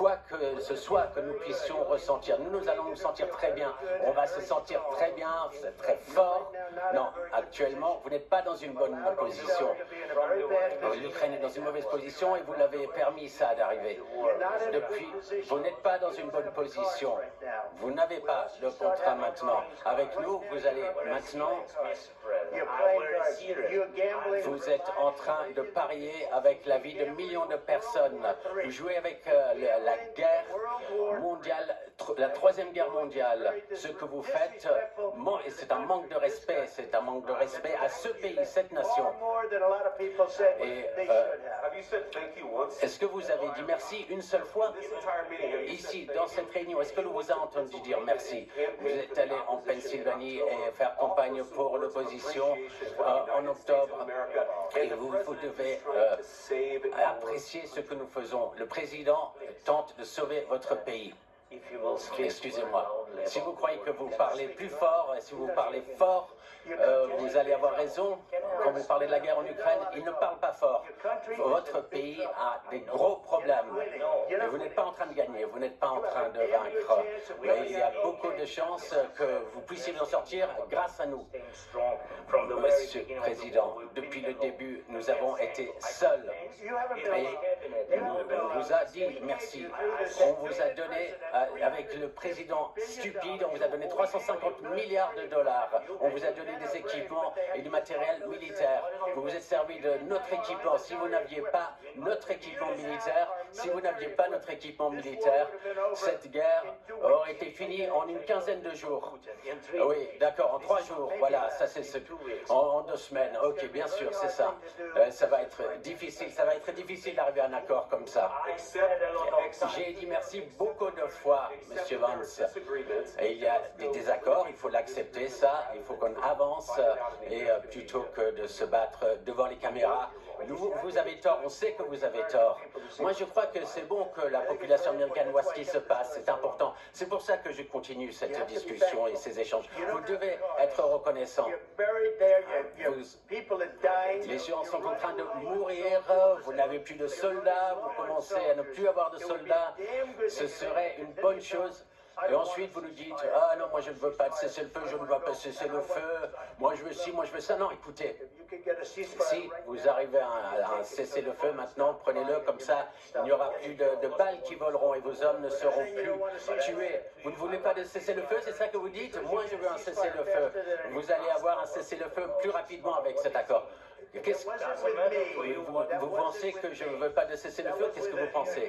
quoi que ce soit que nous puissions ressentir. Nous allons nous sentir très bien. On va se sentir très bien, très fort. Non, actuellement, vous n'êtes pas dans une bonne position. L'Ukraine est dans une mauvaise position et vous l'avez permis ça d'arriver. Depuis, vous n'êtes pas dans une bonne position. Vous n'avez pas de contrat maintenant. Avec nous, vous allez maintenant... Vous êtes en train de parier avec la vie de millions de personnes. Vous jouez avec la guerre mondiale, la troisième guerre mondiale. Ce que vous faites, c'est un manque de respect. C'est un manque de respect à ce pays, cette nation. Et est-ce que vous avez dit merci une seule fois ici, dans cette réunion? Est-ce que l'on vous a entendu dire merci? Vous êtes allé en Pennsylvanie et faire campagne pour l'opposition en octobre. Et vous devez apprécier ce que nous faisons. Le président tente de sauver votre pays. Excusez-moi. Si vous croyez que vous parlez plus fort, si vous parlez fort, vous allez avoir raison. Quand vous parlez de la guerre en Ukraine, il ne parle pas fort. Votre pays a des gros problèmes. Et vous n'êtes pas en train de gagner, vous n'êtes pas en train de vaincre. Mais il y a beaucoup de chances que vous puissiez en sortir grâce à nous. Monsieur le Président, depuis le début, nous avons été seuls. Et on vous a dit merci. On vous a donné, avec le président stupide, on vous a donné 350 milliards de dollars. On vous a donné des équipements et du matériel militaire. Vous vous êtes servi de notre équipement. Si vous n'aviez pas notre équipement militaire, cette guerre aurait été finie en une quinzaine de jours. Oui, d'accord, en 3 jours. Voilà, ça c'est ce... En 2 semaines. Ok, bien sûr, c'est ça. Ça va être difficile. Ça va être difficile d'arriver à un accord comme ça. J'ai dit merci beaucoup de fois, Monsieur Vance. Et il y a des désaccords, il faut l'accepter, ça. Il faut qu'on avance. Et plutôt que de se battre devant les caméras, vous avez tort, on sait que vous avez tort. Moi, je crois que c'est bon que la population américaine voit ce qui se passe, c'est important. C'est pour ça que je continue cette discussion et ces échanges. Vous devez être reconnaissant. Les gens sont en train de mourir, vous n'avez plus de soldats, vous commencez à ne plus avoir de soldats. Ce serait une bonne chose. Et ensuite, vous nous dites, ah non, moi je ne veux pas de cessez-le-feu, je ne veux pas cesser le feu, moi je veux ci, moi je veux ça. Non, écoutez, si vous arrivez à un cessez-le-feu maintenant, prenez-le comme ça, il n'y aura plus de balles qui voleront et vos hommes ne seront plus tués. Vous ne voulez pas de cessez-le-feu, c'est ça que vous dites? Moi je veux un cessez-le-feu. Vous allez avoir un cessez-le-feu plus rapidement avec cet accord. Vous pensez que je ne veux pas de cessez-le-feu? Qu'est-ce que vous pensez?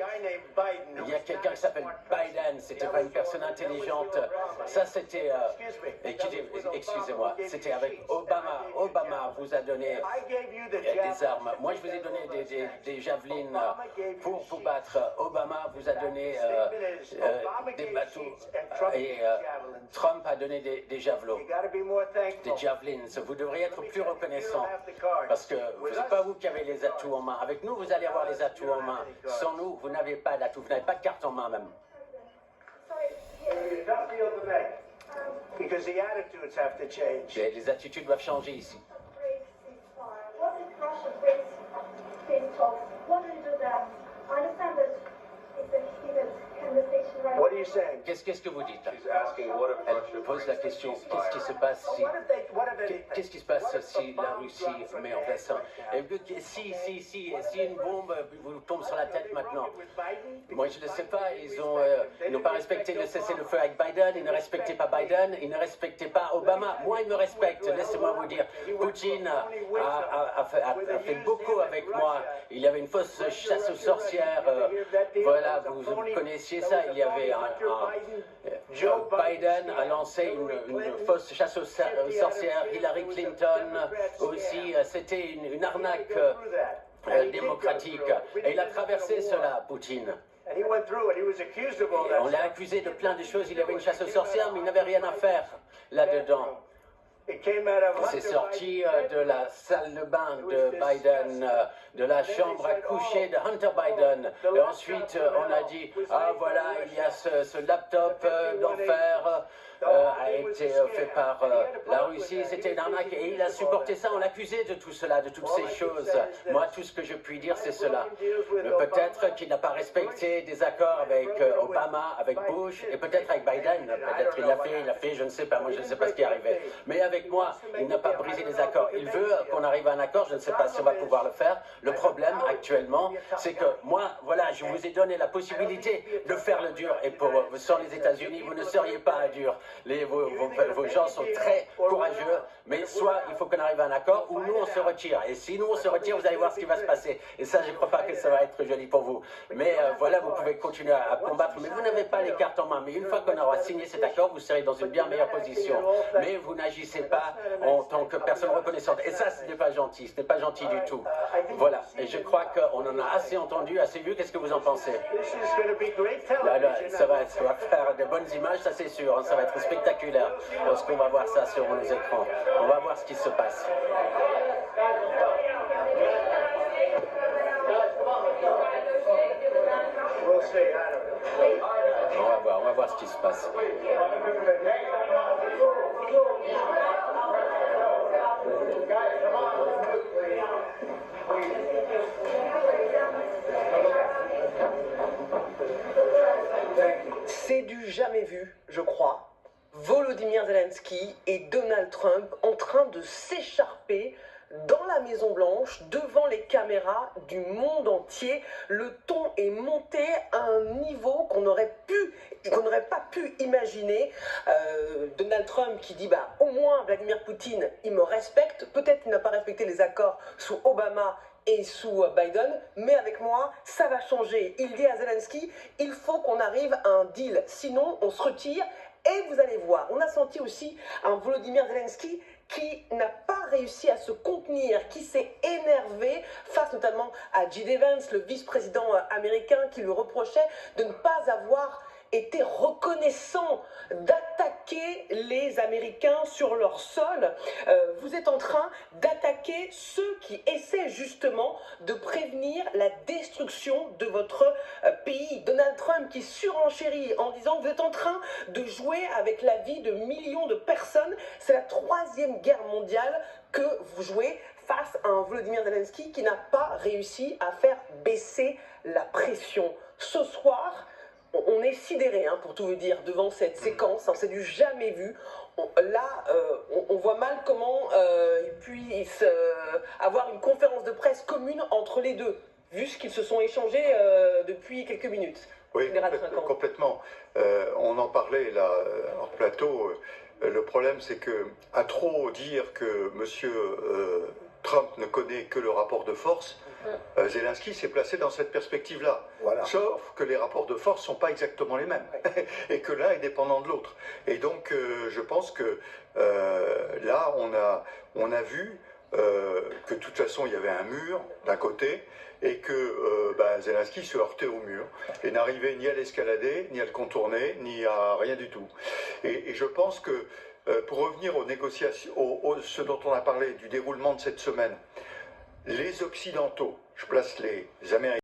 Il y a quelqu'un qui s'appelle Biden, c'était pas une personne intelligente. Ça c'était, excusez-moi, c'était avec Obama. Obama vous a donné des armes. Moi je vous ai donné des javelines pour vous battre. Obama vous a donné des bateaux et Trump a donné des javelots, des javelins. Vous devriez être plus reconnaissant. Parce que ce n'est pas vous qui avez les atouts en main. Avec nous, vous allez avoir les atouts en main. Sans nous, vous n'avez pas d'atouts, vous n'avez pas de carte en main même. Les attitudes doivent changer ici. Qu'est-ce que vous dites? Elle pose la question, qu'est-ce qui se passe si la Russie met en place ça? Si une bombe vous tombe sur la tête maintenant? Moi je ne sais pas, ils n'ont pas respecté le cessez-le-feu avec Biden, ils ne respectaient pas Biden, ils ne respectaient pas Obama. Moi ils me respectent, laissez-moi vous dire. Poutine a fait beaucoup avec moi. Il y avait une fausse chasse aux sorcières. Voilà, vous connaissiez ça, il y avait Biden a lancé une fausse chasse aux sorcières, Hillary Clinton aussi, c'était une arnaque démocratique. Et il a traversé cela, Poutine. On l'a accusé de plein de choses, il avait une chasse aux sorcières, mais il n'avait rien à faire là-dedans. C'est sorti de la salle de bain de Biden, de la chambre à coucher de Hunter Biden. Et ensuite, on a dit, ah voilà, il y a ce laptop d'enfer a été fait par la Russie, c'était une arnaque. Et il a supporté ça, on l'accusait de tout cela, de toutes ces choses. Moi, tout ce que je puis dire, c'est cela. Peut-être qu'il n'a pas respecté des accords avec Obama, avec Bush, et peut-être avec Biden. Peut-être il l'a fait, je ne sais pas, moi je ne sais pas ce qui est arrivé. Mais avec moi, il n'a pas brisé les accords. Il veut qu'on arrive à un accord, je ne sais pas si on va pouvoir le faire. Le problème actuellement, c'est que moi, voilà, je vous ai donné la possibilité de faire le dur. Et sans les États-Unis, vous ne seriez pas à dur. Vos gens sont très courageux, mais soit il faut qu'on arrive à un accord, ou nous on se retire. Et si nous on se retire, vous allez voir ce qui va se passer. Et ça, je ne crois pas que ça va être joli pour vous. Mais voilà, vous pouvez continuer à combattre, mais vous n'avez pas les cartes en main. Mais une fois qu'on aura signé cet accord, vous serez dans une bien meilleure position. Mais vous n'agissez pas en tant que personne reconnaissante. Et ça, ce n'est pas gentil. Ce n'est pas gentil du tout. Voilà. Et je crois qu'on en a assez entendu, assez vu. Qu'est-ce que vous en pensez? Là, ça va faire de bonnes images, ça c'est sûr. Hein, ça va être spectaculaire lorsqu'on va voir ça sur nos écrans. On va voir ce qui se passe. On va voir ce qui se passe. C'est du jamais vu, je crois. Volodymyr Zelensky et Donald Trump en train de s'écharper dans la Maison Blanche, devant les caméras du monde entier. Le ton est monté à un niveau qu'on n'aurait pas pu imaginer. Donald Trump qui dit, bah, au moins Vladimir Poutine, il me respecte. Peut-être qu'il n'a pas respecté les accords sous Obama et sous Biden, mais avec moi, ça va changer. Il dit à Zelensky, il faut qu'on arrive à un deal, sinon on se retire. Et vous allez voir, on a senti aussi un Volodymyr Zelensky qui n'a pas réussi à se contenir, qui s'est énervé face notamment à J.D. Vance, le vice-président américain, qui lui reprochait de ne pas avoir été reconnaissant d'attaquer les Américains sur leur sol. Vous êtes en train d'attaquer ceux qui essaient justement de prévenir la destruction de votre pays. Donald Trump qui surenchérit en disant que vous êtes en train de jouer avec la vie de millions de personnes. C'est la 3e guerre mondiale que vous jouez face à un Volodymyr Zelensky qui n'a pas réussi à faire baisser la pression. Ce soir, on est sidéré, hein, pour tout vous dire, devant cette séquence, hein, c'est du jamais vu. On voit mal comment il puisse avoir une conférence de presse commune entre les deux, vu ce qu'ils se sont échangés depuis quelques minutes. Oui, complètement. On en parlait là, hors plateau. Le problème, c'est que, à trop dire que M. Trump ne connaît que le rapport de force, Zelensky s'est placé dans cette perspective-là. Voilà. Sauf que les rapports de force ne sont pas exactement les mêmes. Et que l'un est dépendant de l'autre. Et donc, je pense que là, on a vu que de toute façon, il y avait un mur d'un côté et que Zelensky se heurtait au mur et n'arrivait ni à l'escalader, ni à le contourner, ni à rien du tout. Et je pense que, pour revenir aux négociations, ce dont on a parlé, du déroulement de cette semaine, les Occidentaux, je place les Américains,